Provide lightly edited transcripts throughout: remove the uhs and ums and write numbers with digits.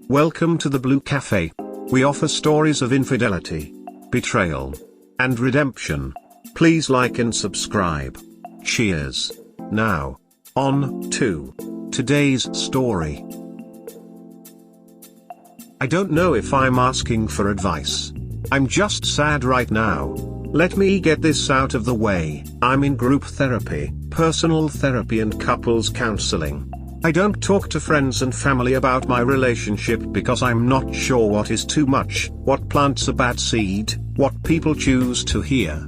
Welcome to the Blue Cafe. We offer stories of infidelity, betrayal, and redemption. Please like and subscribe. Cheers. Now, on to today's story. I don't know if I'm asking for advice. I'm just sad right now. Let me get this out of the way. I'm in group therapy, personal therapy and couples counseling. I don't talk to friends and family about my relationship because I'm not sure what is too much, what plants a bad seed, what people choose to hear.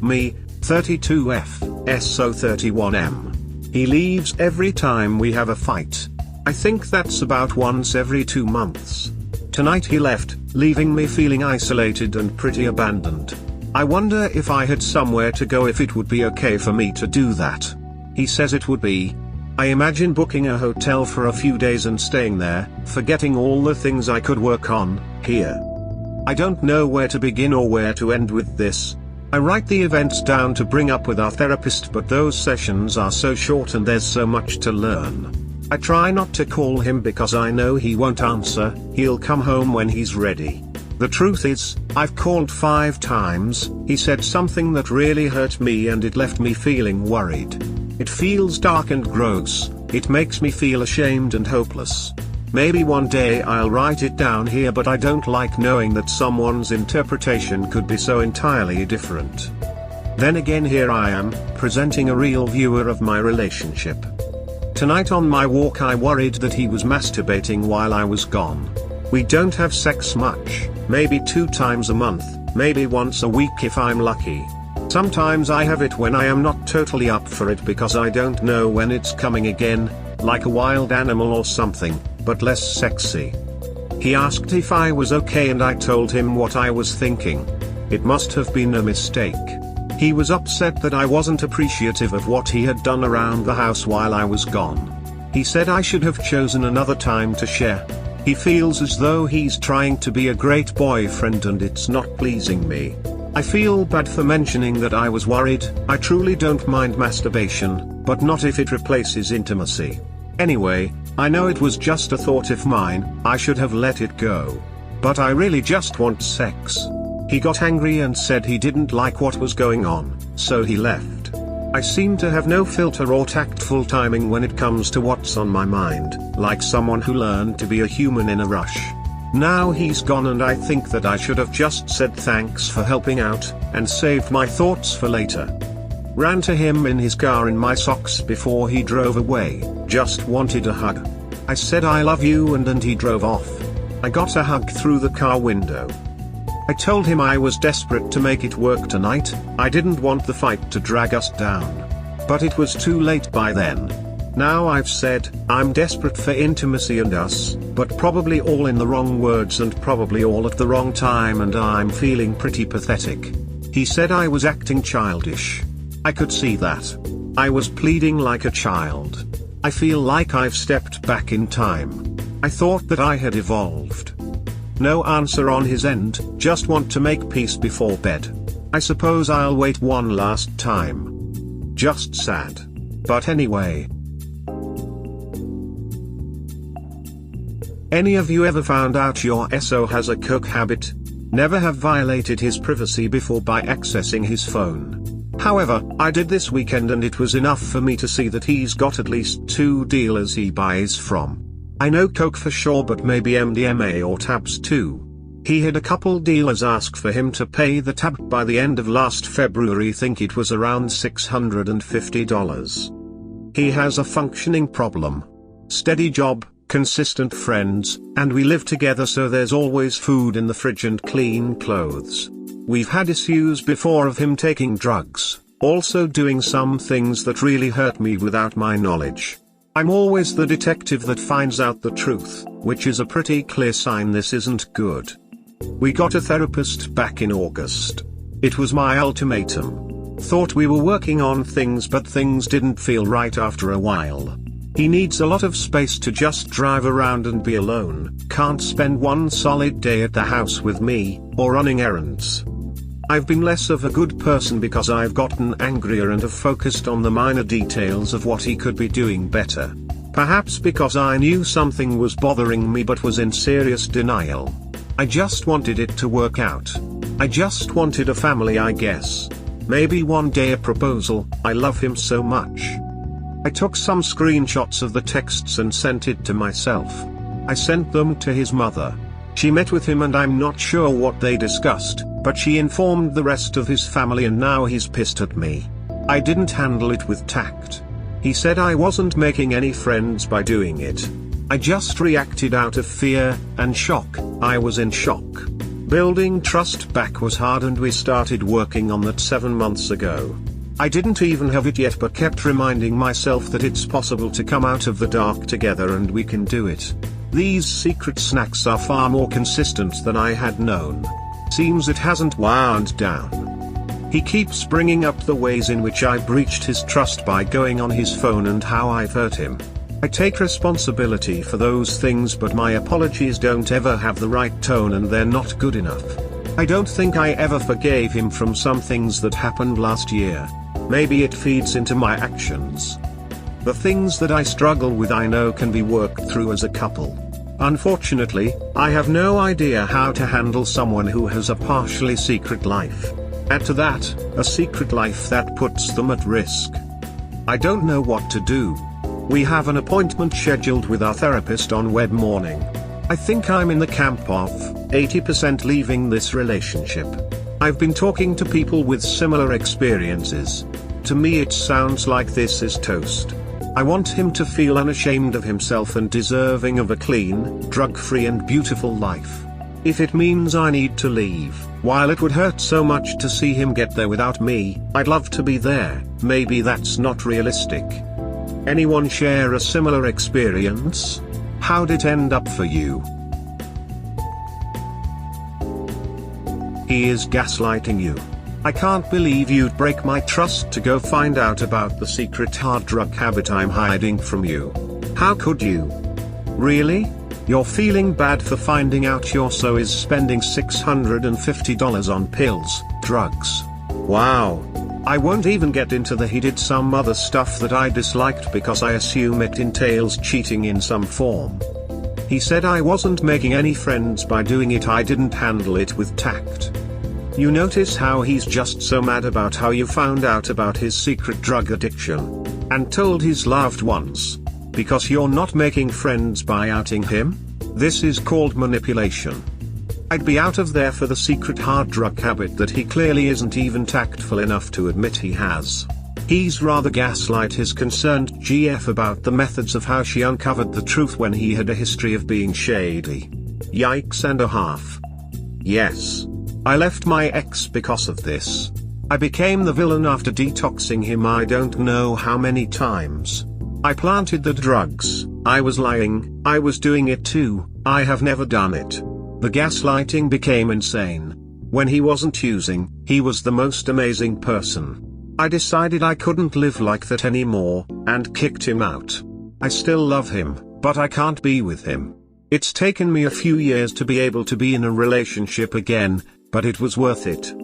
Me, 32F, SO31M. He leaves every time we have a fight. I think that's about once every 2 months. Tonight he left, leaving me feeling isolated and pretty abandoned. I wonder if I had somewhere to go, if it would be okay for me to do that. He says it would be. I imagine booking a hotel for a few days and staying there, forgetting all the things I could work on here. I don't know where to begin or where to end with this. I write the events down to bring up with our therapist, but those sessions are so short and there's so much to learn. I try not to call him because I know he won't answer. He'll come home when he's ready. The truth is, I've called 5 times. He said something that really hurt me and it left me feeling worried. It feels dark and gross. It makes me feel ashamed and hopeless. Maybe one day I'll write it down here, but I don't like knowing that someone's interpretation could be so entirely different. Then again, here I am, presenting a real viewer of my relationship. Tonight on my walk I worried that he was masturbating while I was gone. We don't have sex much, maybe 2 times a month, maybe once a week if I'm lucky. Sometimes I have it when I am not totally up for it because I don't know when it's coming again, like a wild animal or something, but less sexy. He asked if I was okay and I told him what I was thinking. It must have been a mistake. He was upset that I wasn't appreciative of what he had done around the house while I was gone. He said I should have chosen another time to share. He feels as though he's trying to be a great boyfriend and it's not pleasing me. I feel bad for mentioning that I was worried. I truly don't mind masturbation, but not if it replaces intimacy. Anyway, I know it was just a thought of mine. I should have let it go. But I really just want sex. He got angry and said he didn't like what was going on, so he left. I seem to have no filter or tactful timing when it comes to what's on my mind, like someone who learned to be a human in a rush. Now he's gone and I think that I should have just said thanks for helping out, and saved my thoughts for later. Ran to him in his car in my socks before he drove away, just wanted a hug. I said I love you and he drove off. I got a hug through the car window. I told him I was desperate to make it work tonight. I didn't want the fight to drag us down. But it was too late by then. Now I've said, I'm desperate for intimacy and us, but probably all in the wrong words and probably all at the wrong time, and I'm feeling pretty pathetic. He said I was acting childish. I could see that. I was pleading like a child. I feel like I've stepped back in time. I thought that I had evolved. No answer on his end, just want to make peace before bed. I suppose I'll wait one last time. Just sad. But anyway. Any of you ever found out your SO has a coke habit? Never have violated his privacy before by accessing his phone. However, I did this weekend and it was enough for me to see that he's got at least 2 dealers he buys from. I know coke for sure, but maybe MDMA or tabs too. He had a couple dealers ask for him to pay the tab by the end of last February, think it was around $650. He has a functioning problem. Steady job, consistent friends, and we live together, so there's always food in the fridge and clean clothes. We've had issues before of him taking drugs, also doing some things that really hurt me without my knowledge. I'm always the detective that finds out the truth, which is a pretty clear sign this isn't good. We got a therapist back in August. It was my ultimatum. Thought we were working on things, but things didn't feel right after a while. He needs a lot of space to just drive around and be alone, can't spend one solid day at the house with me, or running errands. I've been less of a good person because I've gotten angrier and have focused on the minor details of what he could be doing better. Perhaps because I knew something was bothering me but was in serious denial. I just wanted it to work out. I just wanted a family, I guess. Maybe one day a proposal. I love him so much. I took some screenshots of the texts and sent it to myself. I sent them to his mother. She met with him and I'm not sure what they discussed, but she informed the rest of his family and now he's pissed at me. I didn't handle it with tact. He said I wasn't making any friends by doing it. I just reacted out of fear and shock. I was in shock. Building trust back was hard and we started working on that 7 months ago. I didn't even have it yet but kept reminding myself that it's possible to come out of the dark together and we can do it. These secret snacks are far more consistent than I had known. Seems it hasn't wound down. He keeps bringing up the ways in which I breached his trust by going on his phone and how I've hurt him. I take responsibility for those things but my apologies don't ever have the right tone and they're not good enough. I don't think I ever forgave him from some things that happened last year. Maybe it feeds into my actions. The things that I struggle with I know can be worked through as a couple. Unfortunately, I have no idea how to handle someone who has a partially secret life. Add to that, a secret life that puts them at risk. I don't know what to do. We have an appointment scheduled with our therapist on Wed morning. I think I'm in the camp of 80% leaving this relationship. I've been talking to people with similar experiences. To me it sounds like this is toast. I want him to feel unashamed of himself and deserving of a clean, drug-free and beautiful life. If it means I need to leave, while it would hurt so much to see him get there without me, I'd love to be there. Maybe that's not realistic. Anyone share a similar experience? How'd it end up for you? He is gaslighting you. I can't believe you'd break my trust to go find out about the secret hard drug habit I'm hiding from you. How could you? Really? You're feeling bad for finding out your so is spending $650 on pills, drugs. Wow. I won't even get into the he did some other stuff that I disliked because I assume it entails cheating in some form. He said I wasn't making any friends by doing it, I didn't handle it with tact. You notice how he's just so mad about how you found out about his secret drug addiction and told his loved ones. Because you're not making friends by outing him? This is called manipulation. I'd be out of there for the secret hard drug habit that he clearly isn't even tactful enough to admit he has. He's rather gaslight his concerned GF about the methods of how she uncovered the truth when he had a history of being shady. Yikes and a half. Yes. I left my ex because of this. I became the villain after detoxing him I don't know how many times. I planted the drugs, I was lying, I was doing it too, I have never done it. The gaslighting became insane. When he wasn't using, he was the most amazing person. I decided I couldn't live like that anymore, and kicked him out. I still love him, but I can't be with him. It's taken me a few years to be able to be in a relationship again, but it was worth it.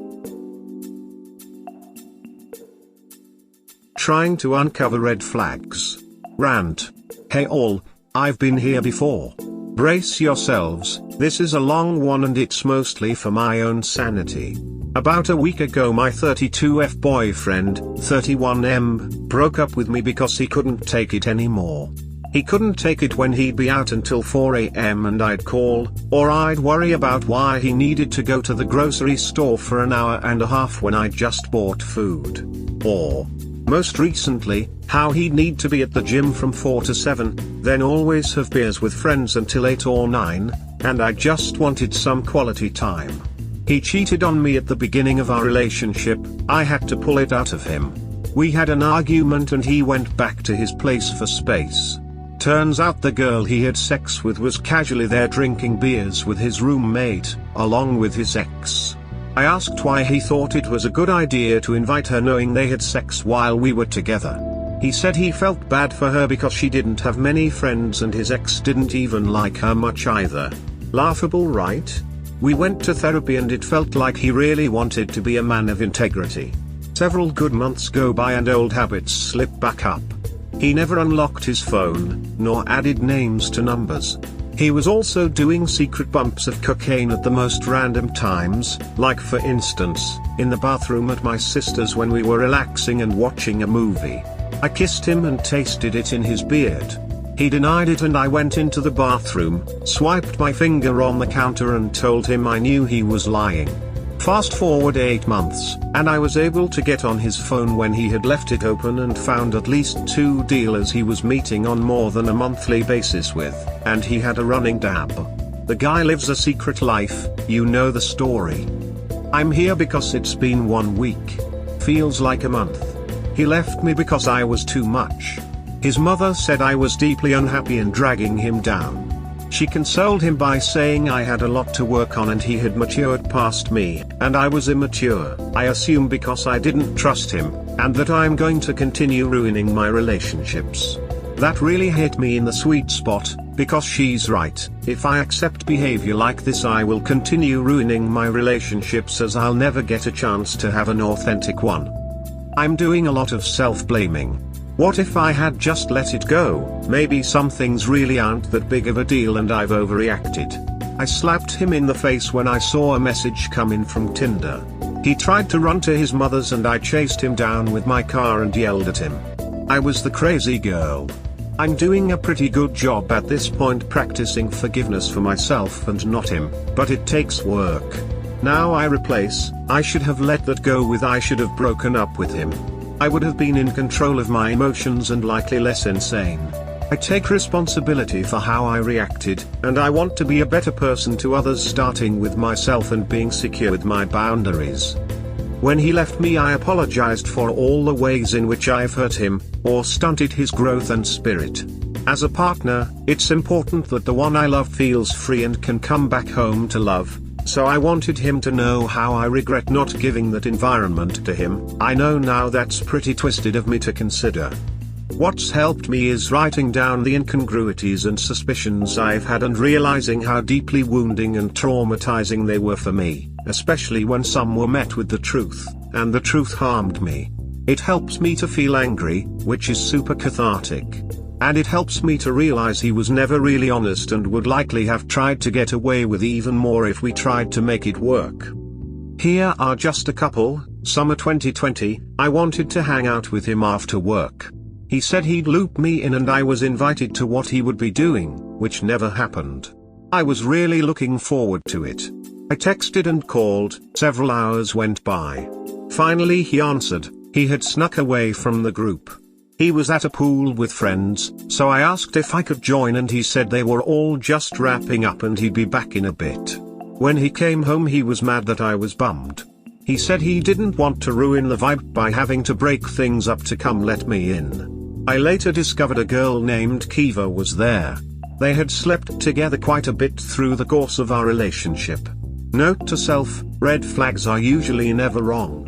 Trying to uncover red flags. Rant. Hey all, I've been here before. Brace yourselves, this is a long one and it's mostly for my own sanity. About a week ago my 32F boyfriend, 31M, broke up with me because he couldn't take it anymore. He couldn't take it when he'd be out until 4 AM and I'd call, or I'd worry about why he needed to go to the grocery store for an hour and a half when I'd just bought food. Or, most recently, how he'd need to be at the gym from 4 to 7, then always have beers with friends until 8 or 9, and I just wanted some quality time. He cheated on me at the beginning of our relationship, I had to pull it out of him. We had an argument and he went back to his place for space. Turns out the girl he had sex with was casually there drinking beers with his roommate, along with his ex. I asked why he thought it was a good idea to invite her knowing they had sex while we were together. He said he felt bad for her because she didn't have many friends and his ex didn't even like her much either. Laughable, right? We went to therapy and it felt like he really wanted to be a man of integrity. Several good months go by and old habits slip back up. He never unlocked his phone, nor added names to numbers. He was also doing secret bumps of cocaine at the most random times, like for instance, in the bathroom at my sister's when we were relaxing and watching a movie. I kissed him and tasted it in his beard. He denied it and I went into the bathroom, swiped my finger on the counter and told him I knew he was lying. Fast forward 8 months, and I was able to get on his phone when he had left it open and found at least 2 dealers he was meeting on more than a monthly basis with, and he had a running dab. The guy lives a secret life, you know the story. I'm here because it's been 1 week. Feels like a month. He left me because I was too much. His mother said I was deeply unhappy and dragging him down. She consoled him by saying I had a lot to work on and he had matured past me, and I was immature, I assume because I didn't trust him, and that I'm going to continue ruining my relationships. That really hit me in the sweet spot, because she's right. If I accept behavior like this I will continue ruining my relationships as I'll never get a chance to have an authentic one. I'm doing a lot of self-blaming. What if I had just let it go? Maybe some things really aren't that big of a deal and I've overreacted. I slapped him in the face when I saw a message come in from Tinder. He tried to run to his mother's and I chased him down with my car and yelled at him. I was the crazy girl. I'm doing a pretty good job at this point practicing forgiveness for myself and not him, but it takes work. Now I should have let that go with I should have broken up with him. I would have been in control of my emotions and likely less insane. I take responsibility for how I reacted, and I want to be a better person to others starting with myself and being secure with my boundaries. When he left me I apologized for all the ways in which I've hurt him, or stunted his growth and spirit. As a partner, it's important that the one I love feels free and can come back home to love. So I wanted him to know how I regret not giving that environment to him. I know now that's pretty twisted of me to consider. What's helped me is writing down the incongruities and suspicions I've had and realizing how deeply wounding and traumatizing they were for me, especially when some were met with the truth, and the truth harmed me. It helps me to feel angry, which is super cathartic. And it helps me to realize he was never really honest and would likely have tried to get away with even more if we tried to make it work. Here are just a couple. Summer 2020, I wanted to hang out with him after work. He said he'd loop me in and I was invited to what he would be doing, which never happened. I was really looking forward to it. I texted and called, several hours went by. Finally he answered. He had snuck away from the group. He was at a pool with friends, so I asked if I could join and he said they were all just wrapping up and he'd be back in a bit. When he came home he was mad that I was bummed. He said he didn't want to ruin the vibe by having to break things up to come let me in. I later discovered a girl named Kiva was there. They had slept together quite a bit through the course of our relationship. Note to self, red flags are usually never wrong.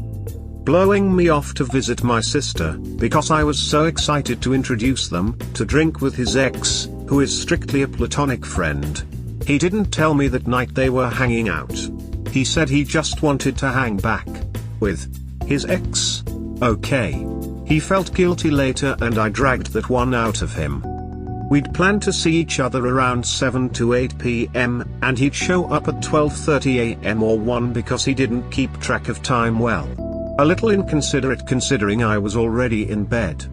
Blowing me off to visit my sister, because I was so excited to introduce them, to drink with his ex, who is strictly a platonic friend. He didn't tell me that night they were hanging out. He said he just wanted to hang back with his ex. Okay. He felt guilty later and I dragged that one out of him. We'd planned to see each other around 7 to 8 p.m., and he'd show up at 12:30 a.m. or 1 because he didn't keep track of time well. A little inconsiderate considering I was already in bed.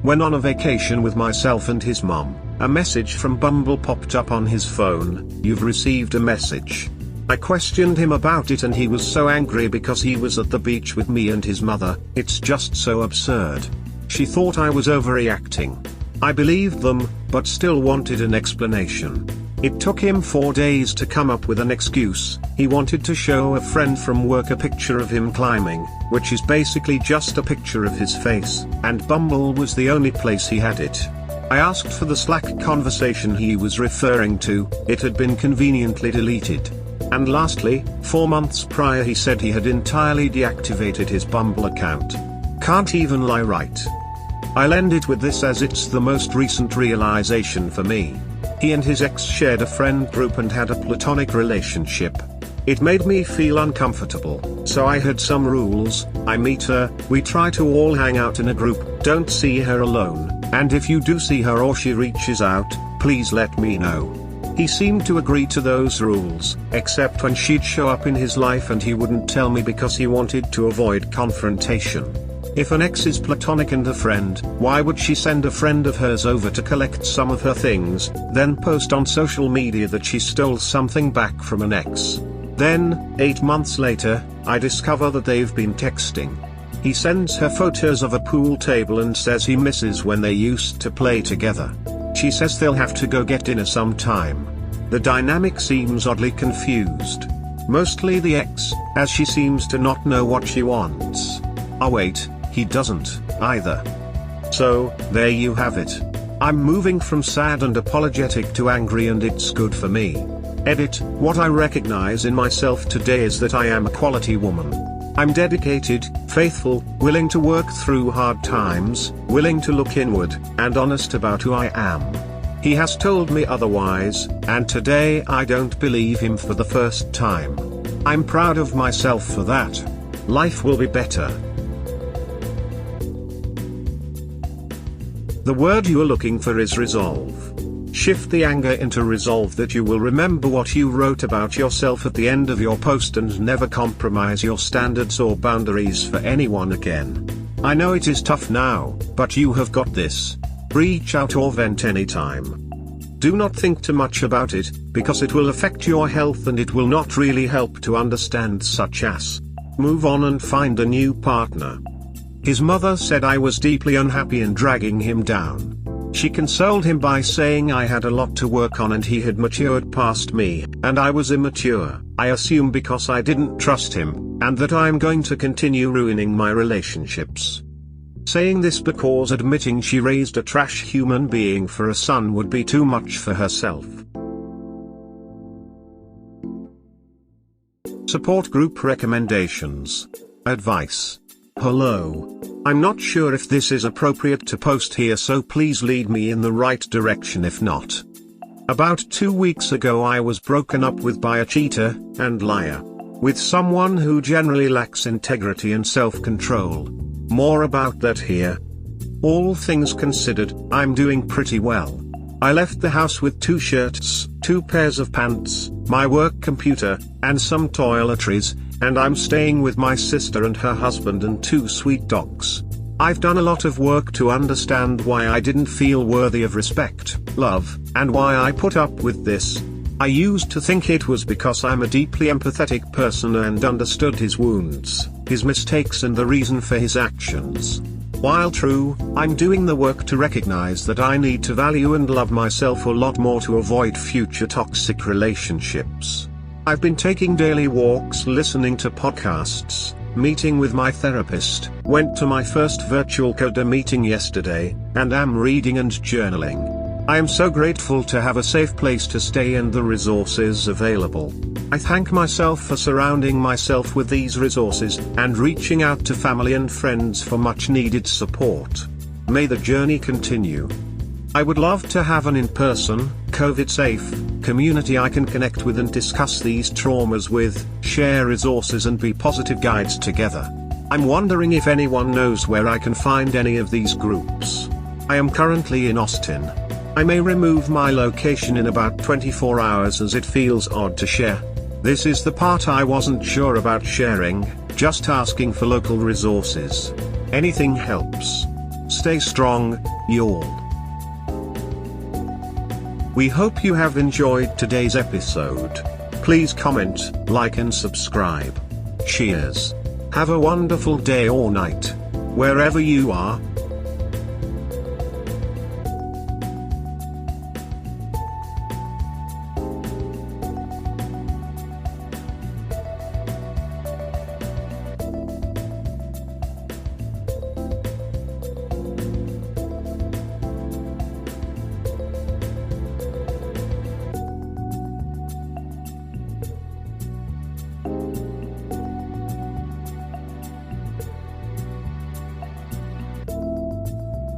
When on a vacation with myself and his mom, a message from Bumble popped up on his phone. You've received a message. I questioned him about it and he was so angry because he was at the beach with me and his mother. It's just so absurd. She thought I was overreacting. I believed them, but still wanted an explanation. It took him 4 days to come up with an excuse. He wanted to show a friend from work a picture of him climbing, which is basically just a picture of his face, and Bumble was the only place he had it. I asked for the Slack conversation he was referring to. It had been conveniently deleted. And lastly, 4 months prior he said he had entirely deactivated his Bumble account. Can't even lie, right? I'll end it with this as it's the most recent realization for me. He and his ex shared a friend group and had a platonic relationship. It made me feel uncomfortable, so I had some rules. I meet her, we try to all hang out in a group, don't see her alone, And if you do see her or she reaches out, please let me know. He seemed to agree to those rules, except when she'd show up in his life and he wouldn't tell me because he wanted to avoid confrontation. If an ex is platonic and a friend, why would she send a friend of hers over to collect some of her things, then post on social media that she stole something back from an ex? Then, 8 months later, I discover that they've been texting. He sends her photos of a pool table and says he misses when they used to play together. She says they'll have to go get dinner sometime. The dynamic seems oddly confused. Mostly the ex, as she seems to not know what she wants. Oh wait, he doesn't, either. So, there you have it. I'm moving from sad and apologetic to angry, and it's good for me. Edit, what I recognize in myself today is that I am a quality woman. I'm dedicated, faithful, willing to work through hard times, willing to look inward, and honest about who I am. He has told me otherwise, and today I don't believe him for the first time. I'm proud of myself for that. Life will be better. The word you are looking for is resolve. Shift the anger into resolve that you will remember what you wrote about yourself at the end of your post and never compromise your standards or boundaries for anyone again. I know it is tough now, but you have got this. Reach out or vent anytime. Do not think too much about it, because it will affect your health and it will not really help to understand, such as move on and find a new partner. His mother said I was deeply unhappy and dragging him down. She consoled him by saying I had a lot to work on and he had matured past me, and I was immature, I assume because I didn't trust him, and that I'm going to continue ruining my relationships. Saying this because admitting she raised a trash human being for a son would be too much for herself. Support group recommendations. Advice. Hello. I'm not sure if this is appropriate to post here, so please lead me in the right direction if not. About 2 weeks ago I was broken up with by a cheater and liar. With someone who generally lacks integrity and self-control. More about that here. All things considered, I'm doing pretty well. I left the house with 2 shirts, 2 pairs of pants, my work computer, and some toiletries, and I'm staying with my sister and her husband and 2 sweet dogs. I've done a lot of work to understand why I didn't feel worthy of respect, love, and why I put up with this. I used to think it was because I'm a deeply empathetic person and understood his wounds, his mistakes and the reason for his actions. While true, I'm doing the work to recognize that I need to value and love myself a lot more to avoid future toxic relationships. I've been taking daily walks, listening to podcasts, meeting with my therapist, went to my first virtual coder meeting yesterday, and am reading and journaling. I am so grateful to have a safe place to stay and the resources available. I thank myself for surrounding myself with these resources, and reaching out to family and friends for much needed support. May the journey continue. I would love to have an in-person, COVID-safe, community I can connect with and discuss these traumas with, share resources and be positive guides together. I'm wondering if anyone knows where I can find any of these groups. I am currently in Austin. I may remove my location in about 24 hours as it feels odd to share. This is the part I wasn't sure about sharing, just asking for local resources. Anything helps. Stay strong, y'all. We hope you have enjoyed today's episode. Please comment, like and subscribe. Cheers. Have a wonderful day or night. Wherever you are.